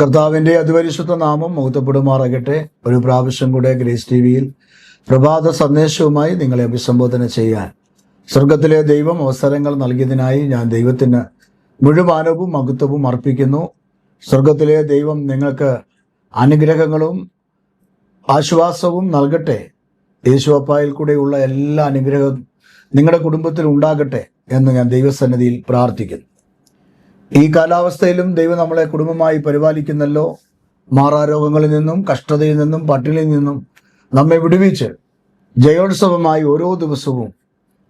കർത്താവിൻ്റെ അതിപരിശുദ്ധ നാമം മഹത്വപ്പെടുമാറാകട്ടെ. ഒരു പ്രാവശ്യം കൂടെ ഗ്രേസ് ടിവിയിൽ പ്രഭാത സന്ദേശവുമായി നിങ്ങളെ അഭിസംബോധന ചെയ്യാൻ സ്വർഗത്തിലെ ദൈവം അവസരങ്ങൾ നൽകിയതിനായി ഞാൻ ദൈവത്തിന് മുഴുവനവും മഹത്വവും അർപ്പിക്കുന്നു. സ്വർഗത്തിലെ ദൈവം നിങ്ങൾക്ക് അനുഗ്രഹങ്ങളും ആശ്വാസവും നൽകട്ടെ. യേശുവപ്പായിൽ കൂടെയുള്ള എല്ലാ അനുഗ്രഹവും നിങ്ങളുടെ കുടുംബത്തിൽ ഉണ്ടാകട്ടെ എന്ന് ഞാൻ ദൈവസന്നിധിയിൽ പ്രാർത്ഥിക്കുന്നു. ഈ കാലാവസ്ഥയിലും ദൈവം നമ്മളെ കുടുംബമായി പരിപാലിക്കുന്നല്ലോ. മാറാരോഗങ്ങളിൽ നിന്നും, കഷ്ടതയിൽ നിന്നും, പട്ടിണിയിൽ നിന്നും നമ്മെ വിടുവിച്ച് ജയോത്സവമായി ഓരോ ദിവസവും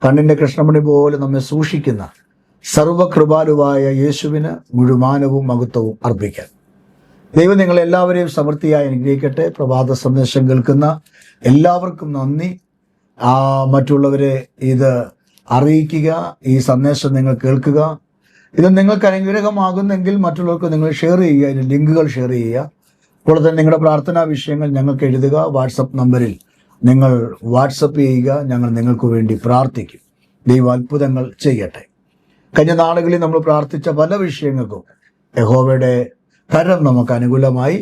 കണ്ണിൻ്റെ കൃഷ്ണമണി പോലെ നമ്മെ സൂക്ഷിക്കുന്ന സർവകൃപാലുവായ യേശുവിന് മുഴുവനവും മഹത്വവും അർപ്പിക്കാൻ ദൈവം നിങ്ങളെല്ലാവരെയും സമൃദ്ധിയായി അനുഗ്രഹിക്കട്ടെ. പ്രഭാത സന്ദേശം കേൾക്കുന്ന എല്ലാവർക്കും നന്ദി. മറ്റുള്ളവരെ ഇത് അറിയിക്കുക, ഈ സന്ദേശം നിങ്ങൾ കേൾക്കുക. ഇത് നിങ്ങൾക്ക് അനുഗ്രഹമാകുന്നെങ്കിൽ മറ്റുള്ളവർക്ക് നിങ്ങൾ ഷെയർ ചെയ്യുക, ഇതിൻ്റെ ലിങ്കുകൾ ഷെയർ ചെയ്യുക. അതുപോലെ തന്നെ നിങ്ങളുടെ പ്രാർത്ഥനാ വിഷയങ്ങൾ ഞങ്ങൾക്ക് എഴുതുക. വാട്സപ്പ് നമ്പറിൽ നിങ്ങൾ വാട്സപ്പ് ചെയ്യുക. ഞങ്ങൾ നിങ്ങൾക്ക് വേണ്ടി പ്രാർത്ഥിക്കും. ദൈവം അത്ഭുതങ്ങൾ ചെയ്യട്ടെ. കഴിഞ്ഞ നാളുകളിൽ നമ്മൾ പ്രാർത്ഥിച്ച പല വിഷയങ്ങൾക്കും യഹോവയുടെ കരം നമുക്ക് അനുകൂലമായി.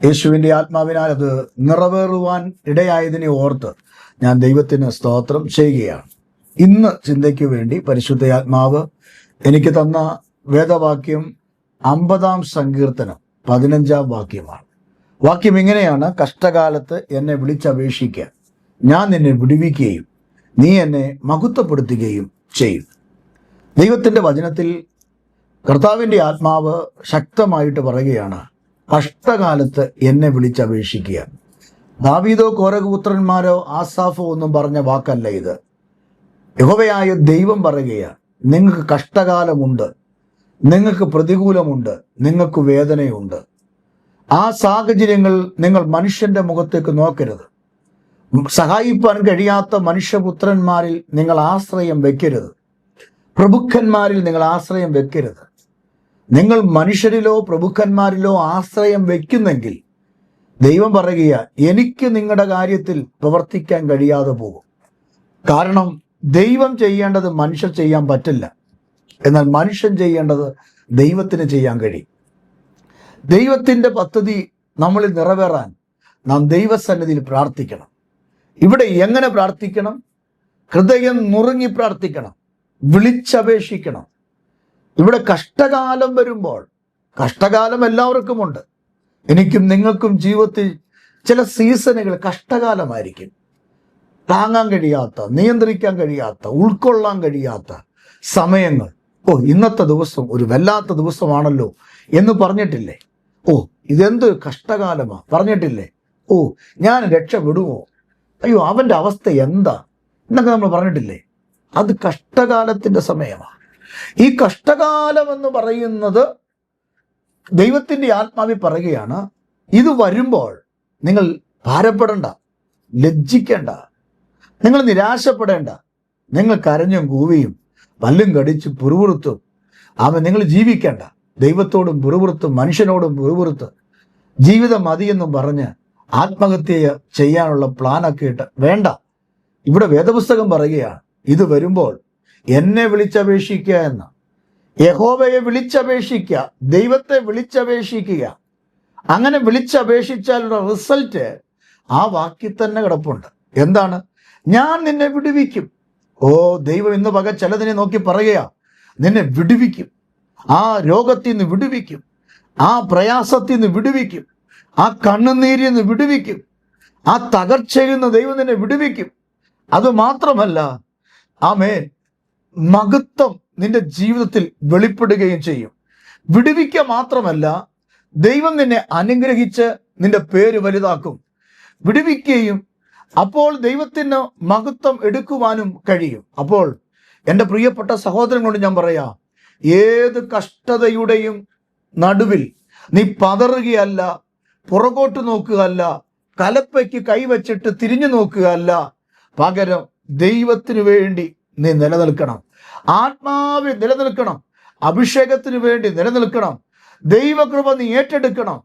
യേശുവിൻ്റെ ആത്മാവിനാൽ അത് നിറവേറുവാൻ ഇടയായതിനെ ഓർത്ത് ഞാൻ ദൈവത്തിന് സ്തോത്രം ചെയ്യുകയാണ്. ഇന്ന് ചിന്തയ്ക്ക് വേണ്ടി പരിശുദ്ധ ആത്മാവ് എനിക്ക് തന്ന വേദവാക്യം 50-ാം സങ്കീർത്തനം 15-ാം വാക്യമാണ്. വാക്യം ഇങ്ങനെയാണ്: കഷ്ടകാലത്ത് എന്നെ വിളിച്ചപേക്ഷിക്കുക, ഞാൻ നിന്നെ വിടുവിക്കുകയും നീ എന്നെ മഹത്വപ്പെടുത്തുകയും ചെയ്യും. ദൈവത്തിൻ്റെ വചനത്തിൽ കർത്താവിൻ്റെ ആത്മാവ് ശക്തമായിട്ട് പറയുകയാണ്, കഷ്ടകാലത്ത് എന്നെ വിളിച്ചപേക്ഷിക്കുക. ദാവീദോ കോരഹപുത്രന്മാരോ ആസാഫോ ഒന്നും പറഞ്ഞ വാക്കല്ല ഇത്. യഹോവയായ ദൈവം പറയുകയാണ്, നിങ്ങൾക്ക് കഷ്ടകാലമുണ്ട്, നിങ്ങൾക്ക് പ്രതികൂലമുണ്ട്, നിങ്ങൾക്ക് വേദനയുണ്ട്. ആ സാഹചര്യങ്ങൾ നിങ്ങൾ മനുഷ്യൻ്റെ മുഖത്തേക്ക് നോക്കരുത്. സഹായിപ്പാൻ കഴിയാത്ത മനുഷ്യപുത്രന്മാരിൽ നിങ്ങൾ ആശ്രയം വെക്കരുത്. പ്രഭുക്കന്മാരിൽ നിങ്ങൾ ആശ്രയം വെക്കരുത്. നിങ്ങൾ മനുഷ്യരിലോ പ്രഭുക്കന്മാരിലോ ആശ്രയം വെക്കുന്നെങ്കിൽ ദൈവം പറയുക, എനിക്ക് നിങ്ങളുടെ കാര്യത്തിൽ പ്രവർത്തിക്കാൻ കഴിയാതെ പോകും. കാരണം ദൈവം ചെയ്യേണ്ടത് മനുഷ്യർ ചെയ്യാൻ പറ്റില്ല, എന്നാൽ മനുഷ്യൻ ചെയ്യേണ്ടത് ദൈവത്തിന് ചെയ്യാൻ കഴിയും. ദൈവത്തിൻ്റെ പദ്ധതി നമ്മളിൽ നിറവേറാൻ നാം ദൈവസന്നിധിയിൽ പ്രാർത്ഥിക്കണം. ഇവിടെ എങ്ങനെ പ്രാർത്ഥിക്കണം? ഹൃദയം നുറുങ്ങി പ്രാർത്ഥിക്കണം, വിളിച്ചപേക്ഷിക്കണം. ഇവിടെ കഷ്ടകാലം വരുമ്പോൾ, കഷ്ടകാലം എല്ലാവർക്കുമുണ്ട്. എനിക്കും നിങ്ങൾക്കും ജീവിതത്തിൽ ചില സീസണുകൾ കഷ്ടകാലമായിരിക്കും. താങ്ങാൻ കഴിയാത്ത, നിയന്ത്രിക്കാൻ കഴിയാത്ത, ഉൾക്കൊള്ളാൻ കഴിയാത്ത സമയങ്ങൾ. ഇന്നത്തെ ദിവസം ഒരു വല്ലാത്ത ദിവസമാണല്ലോ എന്ന് പറഞ്ഞിട്ടില്ലേ? ഇതെന്ത് കഷ്ടകാലമാണ് പറഞ്ഞിട്ടില്ലേ? ഞാൻ രക്ഷപ്പെടുമോ? അയ്യോ, അവൻ്റെ അവസ്ഥ എന്താ എന്നൊക്കെ നമ്മൾ പറഞ്ഞിട്ടില്ലേ? അത് കഷ്ടകാലത്തിൻ്റെ സമയമാണ്. ഈ കഷ്ടകാലം എന്ന് പറയുന്നത് ദൈവത്തിൻ്റെ ആത്മാവിൽ പറയുകയാണ്, ഇത് വരുമ്പോൾ നിങ്ങൾ ഭാരപ്പെടേണ്ട, ലജ്ജിക്കേണ്ട, നിങ്ങൾ നിരാശപ്പെടേണ്ട. നിങ്ങൾ കരഞ്ഞും കൂവിയും പല്ലും കടിച്ച് പുറുപുറുത്തും നിങ്ങൾ ജീവിക്കേണ്ട. ദൈവത്തോടും പുറുപുറുത്തും മനുഷ്യനോടും പുറുപുറുത്ത് ജീവിതം മതിയെന്നും പറഞ്ഞ് ആത്മഹത്യ ചെയ്യാനുള്ള പ്ലാനൊക്കെ ഇട്ട് വേണ്ട. ഇവിടെ വേദപുസ്തകം പറയുകയാണ്, ഇത് വരുമ്പോൾ എന്നെ വിളിച്ചപേക്ഷിക്കുക എന്ന്. യഹോവയെ വിളിച്ചപേക്ഷിക്കുക, ദൈവത്തെ വിളിച്ചപേക്ഷിക്കുക. അങ്ങനെ വിളിച്ചപേക്ഷിച്ചാലുള്ള റിസൾട്ട് ആ വാക്കിൽ തന്നെ കിടപ്പുണ്ട്. എന്താണ്? ഞാൻ നിന്നെ വിടുവിക്കും. ദൈവം ഇന്ന് പക ചിലതിനെ നോക്കി പറയുക, നിന്നെ വിടുവിക്കും. ആ രോഗത്തിൽ നിന്ന് വിടുവിക്കും, ആ പ്രയാസത്തിൽ നിന്ന് വിടുവിക്കും, ആ കണ്ണുനീരിൽ നിന്ന് വിടുവിക്കും, ആ തകർച്ചയിൽ നിന്ന് ദൈവം നിന്നെ വിടുവിക്കും. അതുമാത്രമല്ല, ആമേൻ, മഹത്വം നിന്റെ ജീവിതത്തിൽ വെളിപ്പെടുകയും ചെയ്യും. വിടുവിക്കുക മാത്രമല്ല, ദൈവം നിന്നെ അനുഗ്രഹിച്ച് നിന്റെ പേര് വലുതാക്കും. വിടുവിക്കുകയും അപ്പോൾ ദൈവത്തിന് മഹത്വം എടുക്കുവാനും കഴിയും. അപ്പോൾ എൻ്റെ പ്രിയപ്പെട്ട സഹോദരൻ കൊണ്ട് ഞാൻ പറയാം, ഏത് കഷ്ടതയുടെയും നടുവിൽ നീ പതറുകയല്ല, പുറകോട്ട് നോക്കുകയല്ല, കലപ്പയ്ക്ക് കൈവച്ചിട്ട് തിരിഞ്ഞു നോക്കുകയല്ല. പകരം ദൈവത്തിന് വേണ്ടി നീ നിലനിൽക്കണം, ആത്മാവിൽ നിലനിൽക്കണം, അഭിഷേകത്തിന് വേണ്ടി നിലനിൽക്കണം, ദൈവകൃപ നീ ഏറ്റെടുക്കണം.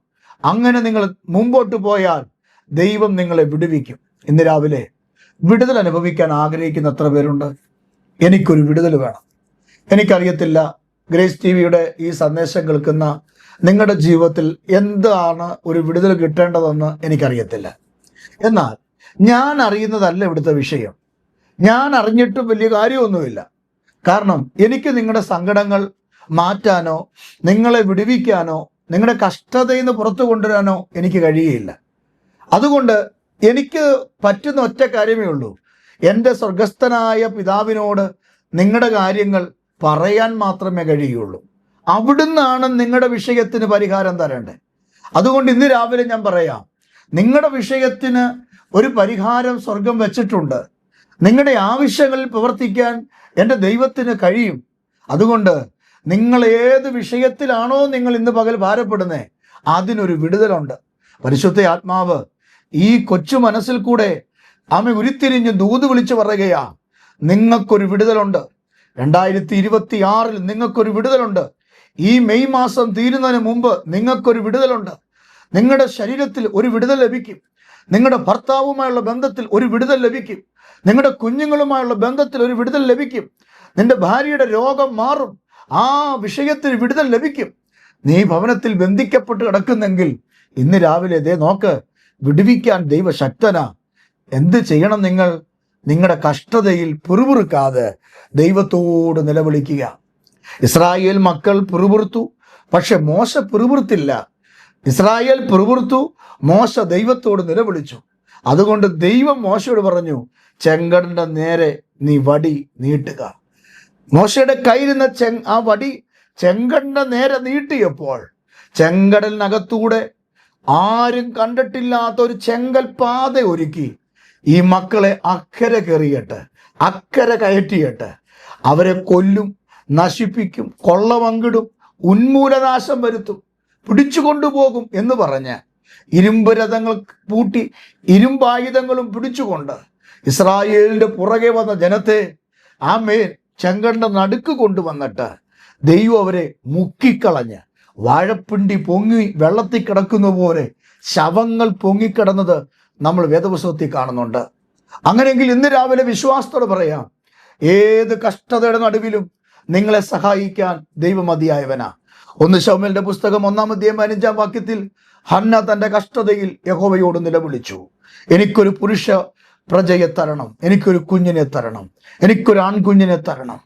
അങ്ങനെ നിങ്ങൾ മുമ്പോട്ട് പോയാൽ ദൈവം നിങ്ങളെ വിടുവിക്കും. ഇന്ന് രാവിലെ വിടുതൽ അനുഭവിക്കാൻ ആഗ്രഹിക്കുന്ന എത്ര പേരുണ്ട്? എനിക്കൊരു വിടുതൽ വേണം. എനിക്കറിയത്തില്ല, ഗ്രേസ് ടി വിയുടെ ഈ സന്ദേശം കേൾക്കുന്ന നിങ്ങളുടെ ജീവിതത്തിൽ എന്താണ് ഒരു വിടുതൽ കിട്ടേണ്ടതെന്ന് എനിക്കറിയത്തില്ല. എന്നാൽ ഞാൻ അറിയുന്നതല്ല ഇവിടുത്തെ വിഷയം. ഞാൻ അറിഞ്ഞിട്ടും വലിയ കാര്യമൊന്നുമില്ല. കാരണം എനിക്ക് നിങ്ങളുടെ സങ്കടങ്ങൾ മാറ്റാനോ നിങ്ങളെ വിടുവിക്കാനോ നിങ്ങളുടെ കഷ്ടതയിൽ നിന്ന് പുറത്തു കൊണ്ടുവരാനോ എനിക്ക് കഴിയുകയില്ല. അതുകൊണ്ട് എനിക്ക് പറ്റുന്ന ഒറ്റ കാര്യമേ ഉള്ളൂ, എൻ്റെ സ്വർഗസ്ഥനായ പിതാവിനോട് നിങ്ങളുടെ കാര്യങ്ങൾ പറയാൻ മാത്രമേ കഴിയുള്ളൂ. അവിടുന്നാണ് നിങ്ങളുടെ വിഷയത്തിന് പരിഹാരം തരേണ്ടത്. അതുകൊണ്ട് ഇന്ന് രാവിലെ ഞാൻ പറയാം, നിങ്ങളുടെ വിഷയത്തിന് ഒരു പരിഹാരം സ്വർഗം വെച്ചിട്ടുണ്ട്. നിങ്ങളുടെ ആവശ്യങ്ങളിൽ പ്രവർത്തിക്കാൻ എൻ്റെ ദൈവത്തിന് കഴിയും. അതുകൊണ്ട് നിങ്ങൾ ഏത് വിഷയത്തിലാണോ നിങ്ങൾ ഇന്ന് പകൽ ഭാരപ്പെടുന്നത്, അതിനൊരു വിടുതലുണ്ട്. പരിശുദ്ധ ആത്മാവ് ഈ കൊച്ചു മനസ്സിൽ കൂടെ ആമേ ഉരുത്തിരിഞ്ഞ് ദൂത് വിളിച്ചു പറയുകയാ, നിങ്ങൾക്കൊരു വിടുതലുണ്ട്. 2026 നിങ്ങൾക്കൊരു വിടുതലുണ്ട്. ഈ മെയ് മാസം തീരുന്നതിന് മുമ്പ് നിങ്ങൾക്കൊരു വിടുതലുണ്ട്. നിങ്ങളുടെ ശരീരത്തിൽ ഒരു വിടുതൽ ലഭിക്കും. നിങ്ങളുടെ ഭർത്താവുമായുള്ള ബന്ധത്തിൽ ഒരു വിടുതൽ ലഭിക്കും. നിങ്ങളുടെ കുഞ്ഞുങ്ങളുമായുള്ള ബന്ധത്തിൽ ഒരു വിടുതൽ ലഭിക്കും. നിന്റെ ഭാര്യയുടെ രോഗം മാറും. ആ വിഷയത്തിൽ വിടുതൽ ലഭിക്കും. നീ ഭവനത്തിൽ ബന്ധിക്കപ്പെട്ട് കിടക്കുന്നെങ്കിൽ ഇന്ന് രാവിലെ ദേ നോക്ക്, വിടുവിക്കാൻ ദൈവശക്തനാ. എന്ത് ചെയ്യണം? നിങ്ങൾ നിങ്ങളുടെ കഷ്ടതയിൽ പിറുപിറുക്കാതെ ദൈവത്തോട് നിലവിളിക്കുക. ഇസ്രായേൽ മക്കൾ പിറുപിറുത്തു, പക്ഷെ മോശ പിറുപിറുത്തില്ല. ഇസ്രായേൽ പിറുപിറുത്തു, മോശ ദൈവത്തോട് നിലവിളിച്ചു. അതുകൊണ്ട് ദൈവം മോശയോട് പറഞ്ഞു, ചെങ്കടലിന്റെ നേരെ നീ വടി നീട്ടുക. മോശയുടെ കയ്യിലിരുന്ന ആ വടി ചെങ്കടലിന്റെ നേരെ നീട്ടിയപ്പോൾ ചെങ്കടലിനകത്തൂടെ ആരും കണ്ടിട്ടില്ലാത്ത ഒരു ചെങ്കൽ പാത ഒരുക്കി. ഈ മക്കളെ അക്കരെ കയറിയിട്ട് അക്കരെ കയറ്റിയിട്ട് അവരെ കൊല്ലും, നശിപ്പിക്കും, കൊള്ള പങ്കിടും, ഉന്മൂലനാശം വരുത്തും, പിടിച്ചു കൊണ്ടുപോകും എന്ന് പറഞ്ഞ് ഇരുമ്പ് രഥങ്ങൾ പൂട്ടി ഇരുമ്പായുധങ്ങളും പിടിച്ചുകൊണ്ട് ഇസ്രായേലിന്റെ പുറകെ വന്ന ജനത്തെ ആമേൻ ചെങ്കടലിന്റെ നടുക്ക് കൊണ്ടുവന്നിട്ട് ദൈവം അവരെ മുക്കിക്കളഞ്ഞ് വാഴപ്പിണ്ടി പൊങ്ങി വെള്ളത്തിൽ കിടക്കുന്ന പോലെ ശവങ്ങൾ പൊങ്ങിക്കിടന്നത് നമ്മൾ വേദപുസ്തകത്തിൽ കാണുന്നുണ്ട്. അങ്ങനെയെങ്കിൽ ഇന്ന് രാവിലെ വിശ്വാസത്തോടെ പറയാം, ഏത് കഷ്ടതയുടെ നടുവിലും നിങ്ങളെ സഹായിക്കാൻ ദൈവം മതിയായവനാ. 1 ശമൂവേലിന്റെ പുസ്തകം 1-15 ഹന്ന തന്റെ കഷ്ടതയിൽ യഹോവയോട് നിലവിളിച്ചു, എനിക്കൊരു പുരുഷ പ്രജയെ തരണം, എനിക്കൊരു കുഞ്ഞിനെ തരണം, എനിക്കൊരു ആൺകുഞ്ഞിനെ തരണം.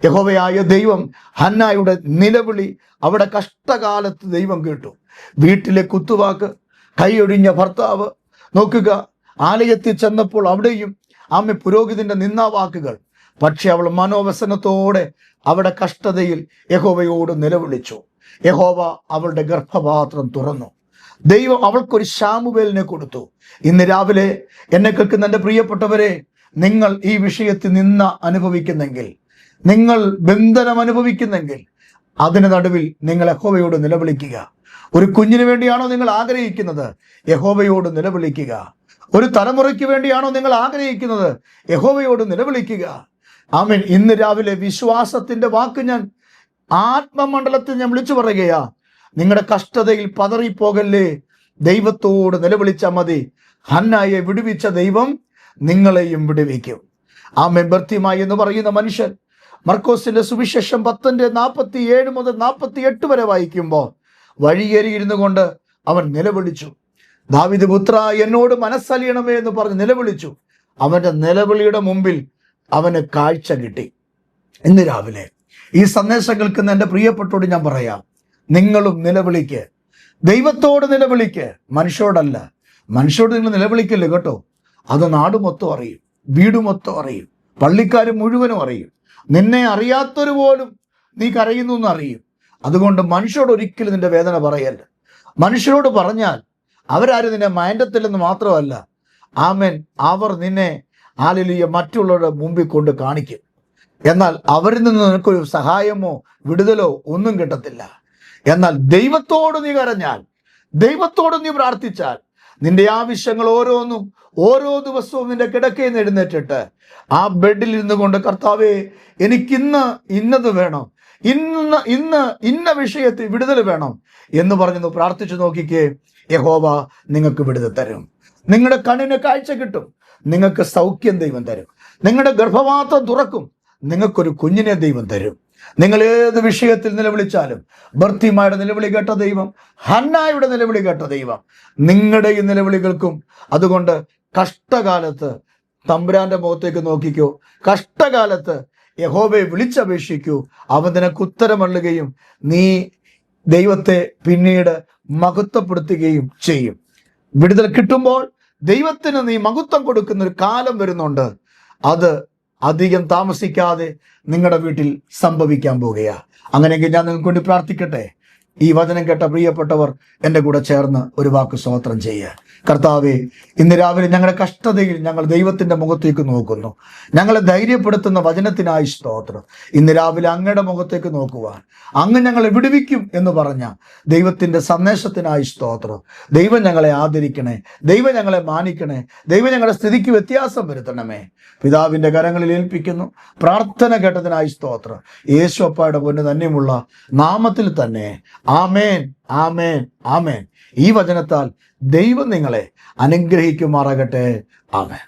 യഹോവയായ ദൈവം ഹന്നായുടെ നിലവിളി അവിടെ കഷ്ടകാലത്ത് ദൈവം കേട്ടു. വീട്ടിലെ കുത്തുവാക്ക്, കൈയൊഴിഞ്ഞ ഭർത്താവ്, നോക്കുക, ആലയത്തിൽ ചെന്നപ്പോൾ അവിടെയും ആമെ പുരോഹിതന്റെ നിന്ദാവാക്കുകൾ. പക്ഷെ അവൾ മനോവ്യസനത്തോടെ അവിടെ കഷ്ടതയിൽ യഹോവയോട് നിലവിളിച്ചു. യഹോവ അവളുടെ ഗർഭപാത്രം തുറന്നു. ദൈവം അവൾക്കൊരു ശാമുവേലിനെ കൊടുത്തു. ഇന്ന് രാവിലെ എന്നെ കേൾക്കുന്ന എൻ്റെ പ്രിയപ്പെട്ടവരെ, നിങ്ങൾ ഈ വിഷയത്തിൽ നിന്ന അനുഭവിക്കുന്നെങ്കിൽ, നിങ്ങൾ ബന്ധനം അനുഭവിക്കുന്നെങ്കിൽ, അതിന് നടുവിൽ നിങ്ങൾ യഹോവയോട് നിലവിളിക്കുക. ഒരു കുഞ്ഞിന് വേണ്ടിയാണോ നിങ്ങൾ ആഗ്രഹിക്കുന്നത്? യഹോവയോട് നിലവിളിക്കുക. ഒരു തലമുറയ്ക്ക് വേണ്ടിയാണോ നിങ്ങൾ ആഗ്രഹിക്കുന്നത്? യഹോവയോട് നിലവിളിക്കുക. ആമേൻ. ഇന്ന് രാവിലെ വിശ്വാസത്തിന്റെ വാക്ക് ഞാൻ ആത്മമണ്ഡലത്തിൽ ഞാൻ വിളിച്ചു പറയുകയാ, നിങ്ങളുടെ കഷ്ടതയിൽ പതറിപ്പോകല്ലേ, ദൈവത്തോട് നിലവിളിച്ചാൽ മതി. ഹന്നായെ വിടുവിച്ച ദൈവം നിങ്ങളെയും വിടുവിക്കും. ആമേൻ. ബർത്തിമായി എന്ന് പറയുന്ന മനുഷ്യൻ മർക്കോസിന്റെ സുവിശേഷം 10:47 മുതൽ 48 വരെ വായിക്കുമ്പോൾ വഴിയേറിയിരുന്നു കൊണ്ട് അവൻ നിലവിളിച്ചു, ദാവീദ് പുത്ര എന്നോട് മനസ്സലിയണമേ എന്ന് പറഞ്ഞ് നിലവിളിച്ചു. അവന്റെ നിലവിളിയുടെ മുമ്പിൽ അവന് കാഴ്ച കിട്ടി. ഇന്ന് രാവിലെ ഈ സന്ദേശം കേൾക്കുന്ന എൻ്റെ പ്രിയപ്പെട്ടോട് ഞാൻ പറയാം, നിങ്ങളും നിലവിളിക്ക്, ദൈവത്തോട് നിലവിളിക്ക്, മനുഷ്യരോടല്ല. മനുഷ്യരോട് നിങ്ങൾ നിലവിളിക്കല്ലേ കേട്ടോ, അത് നാട് മൊത്തം അറിയും, വീട് മൊത്തം അറിയും, പള്ളിക്കാർ മുഴുവനും അറിയും. നിന്നെ അറിയാത്തൊരു പോലും നീ കരയുന്നു എന്ന് അറിയും. അതുകൊണ്ട് മനുഷ്യരോട് ഒരിക്കലും നിന്റെ വേദന പറയല്ല. മനുഷ്യരോട് പറഞ്ഞാൽ അവരാരും നിന്നെ മയണ്ടത്തില്ലെന്ന് മാത്രമല്ല, ആമേൻ, അവർ നിന്നെ ഹല്ലേലൂയ മറ്റുള്ളവരുടെ മുമ്പിൽ കൊണ്ട് കാണിക്കും. എന്നാൽ അവരിൽ നിന്ന് നിനക്കൊരു സഹായമോ വിടുതലോ ഒന്നും കിട്ടത്തില്ല. എന്നാൽ ദൈവത്തോട് നീ കരഞ്ഞാൽ, ദൈവത്തോട് നീ പ്രാർത്ഥിച്ചാൽ, നിന്റെ ആവശ്യങ്ങൾ ഓരോന്നും ഓരോ ദിവസവും നിന്റെ കിടക്കയിൽ നിന്ന് എഴുന്നേറ്റിട്ട് ആ ബെഡിൽ ഇരുന്നു കൊണ്ട്, കർത്താവേ എനിക്കിന്ന് ഇന്നത് വേണം, ഇന്ന് ഇന്ന വിഷയത്തിൽ വിടുതൽ വേണം എന്ന് പറഞ്ഞു പ്രാർത്ഥിച്ചു നോക്കിക്കേ, യഹോവ നിങ്ങൾക്ക് വിടുതൽ തരും. നിങ്ങളുടെ കണ്ണിന് കാഴ്ച കിട്ടും, നിങ്ങൾക്ക് സൗഖ്യം ദൈവം തരും, നിങ്ങളുടെ ഗർഭപാത്രം തുറക്കും, നിങ്ങൾക്കൊരു കുഞ്ഞിനെ ദൈവം തരും. നിങ്ങൾ ഏത് വിഷയത്തിൽ നിലവിളിച്ചാലും, ബർത്തിമായുടെ നിലവിളി കേട്ട ദൈവം, ഹന്നായുടെ നിലവിളി കേട്ട ദൈവം നിങ്ങളുടെ ഈ നിലവിളികൾക്കും. അതുകൊണ്ട് കഷ്ടകാലത്ത് തമ്പുരാന്റെ മുഖത്തേക്ക് നോക്കിക്കോ. കഷ്ടകാലത്ത് യഹോവയെ വിളിച്ചപേക്ഷിക്കൂ. അവൻ നിനക്ക് ഉത്തരമള്ളുകയും നീ ദൈവത്തെ പിന്നീട് മഹത്വപ്പെടുത്തുകയും ചെയ്യും. വിടുതൽ കിട്ടുമ്പോൾ ദൈവത്തിന് നീ മഹത്വം കൊടുക്കുന്ന ഒരു കാലം വരുന്നുണ്ട്. അത് അധികം താമസിക്കാതെ നിങ്ങളുടെ വീട്ടിൽ സംഭവിക്കാൻ പോകുകയാണ്. അങ്ങനെയെങ്കിൽ ഞാൻ നിങ്ങൾക്ക് വേണ്ടി പ്രാർത്ഥിക്കട്ടെ. ഈ വചനം കേട്ട പ്രിയപ്പെട്ടവർ എൻ്റെ കൂടെ ചേർന്ന് ഒരു വാക്ക് സ്തോത്രം ചെയ്യുക. കർത്താവേ, ഇന്ന് രാവിലെ ഞങ്ങളുടെ കഷ്ടതയിൽ ഞങ്ങൾ ദൈവത്തിൻ്റെ മുഖത്തേക്ക് നോക്കുന്നു. ഞങ്ങളെ ധൈര്യപ്പെടുത്തുന്ന വചനത്തിനായി സ്തോത്രം. ഇന്ന് രാവിലെ അങ്ങയുടെ മുഖത്തേക്ക് നോക്കുവാൻ അങ്ങ് ഞങ്ങളെ വിടുവിക്കും എന്ന് പറഞ്ഞ ദൈവത്തിൻ്റെ സന്ദേശത്തിനായി സ്തോത്രം. ദൈവം ഞങ്ങളെ ആദരിക്കണേ, ദൈവം ഞങ്ങളെ മാനിക്കണേ, ദൈവം ഞങ്ങളുടെ സ്ഥിതിക്ക് വ്യത്യാസം വരുത്തണമേ. പിതാവിൻ്റെ കരങ്ങളിൽ ഏൽപ്പിക്കുന്നു. പ്രാർത്ഥന കേട്ടതിനായി സ്തോത്രം. യേശു അപ്പായുടെ പൊന്നു തന്നെയുമുള്ള നാമത്തിൽ തന്നെ ആമേൻ, ആമേൻ, ആമേൻ. ഈ വചനത്താൽ ദൈവം നിങ്ങളെ അനുഗ്രഹിക്കുമാറാകട്ടെ. ആമേൻ.